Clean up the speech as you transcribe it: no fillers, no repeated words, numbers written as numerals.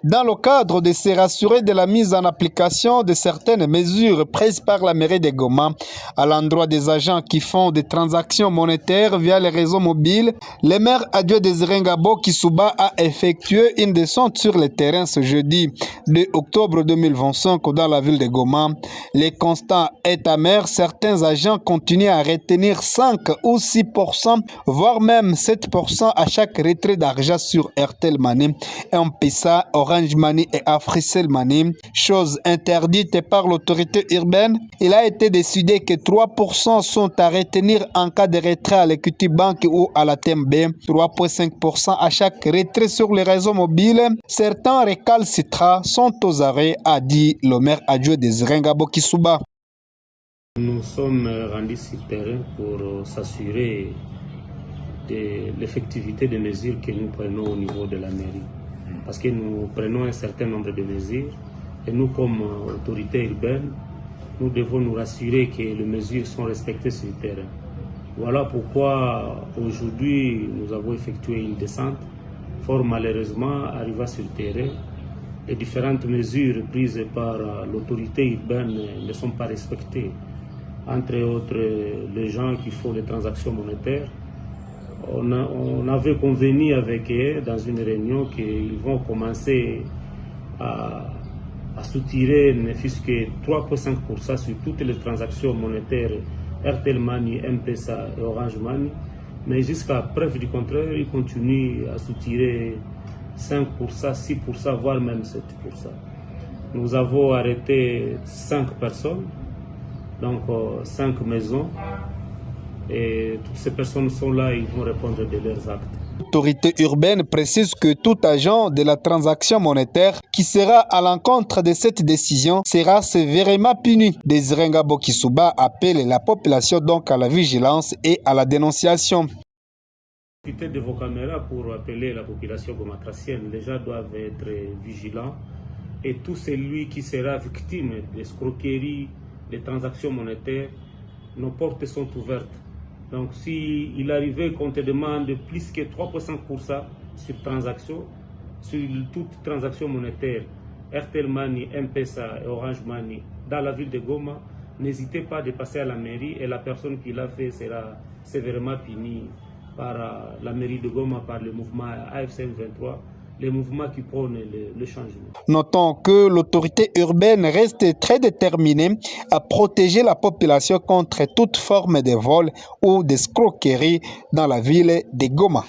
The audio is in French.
Dans le cadre de se rassurer de la mise en application de certaines mesures prises par la mairie de Goma à l'endroit des agents qui font des transactions monétaires via les réseaux mobiles, le maire adjoint Désiré Ngabo Kisuba a effectué une descente sur le terrain ce jeudi 2 octobre 2025 dans la ville de Goma. Les constats est amer, certains agents continuent à retenir 5 ou 6%, voire même 7% à chaque retrait d'argent sur Airtel Money, M-Pesa, Orange Money et Africell Money, chose interdite par l'autorité urbaine. Il a été décidé que 3% sont à retenir en cas de retrait à l'Equity Bank ou à la TMB, 3,5% à chaque retrait sur les réseaux mobiles. Certains récalcitrants sont aux arrêts, a dit le maire adjoint Désiré Ngabo Kisuba. Nous sommes rendus sur le terrain pour s'assurer de l'effectivité des mesures que nous prenons au niveau de la mairie. Parce que nous prenons un certain nombre de mesures et nous, comme autorité urbaine, nous devons nous rassurer que les mesures sont respectées sur le terrain. Voilà pourquoi aujourd'hui nous avons effectué une descente. Fort malheureusement, arrivé sur le terrain, les différentes mesures prises par l'autorité urbaine ne sont pas respectées. Entre autres, les gens qui font les transactions monétaires. On avait convenu avec eux dans une réunion qu'ils vont commencer à soutirer ne fût-ce que 3,5% sur toutes les transactions monétaires Airtel Money, M-Pesa et Orange Money. Mais jusqu'à preuve du contraire, ils continuent à soutirer 5%, 6%, voire même 7%. Nous avons arrêté 5 personnes, donc 5 maisons. Et toutes ces personnes sont là, ils vont répondre de leurs actes. L'autorité urbaine précise que tout agent de la transaction monétaire qui sera à l'encontre de cette décision sera sévèrement puni. Désiré Ngabo Kisuba appelle la population donc à la vigilance et à la dénonciation. Profitez de vos caméras pour appeler la population gomatracienne. Les gens doivent être vigilants et tout celui qui sera victime d'escroqueries, de transactions monétaires, nos portes sont ouvertes. Donc s'il arrivait qu'on te demande plus que 3,5% sur transaction, sur toute transaction monétaire, Airtel Money, M-Pesa et Orange Money, dans la ville de Goma, n'hésitez pas à passer à la mairie et la personne qui l'a fait sera sévèrement punie par la mairie de Goma, par le mouvement AFCM 23, les mouvements qui prônent le changement. Notons que l'autorité urbaine reste très déterminée à protéger la population contre toute forme de vol ou d'escroquerie dans la ville de Goma.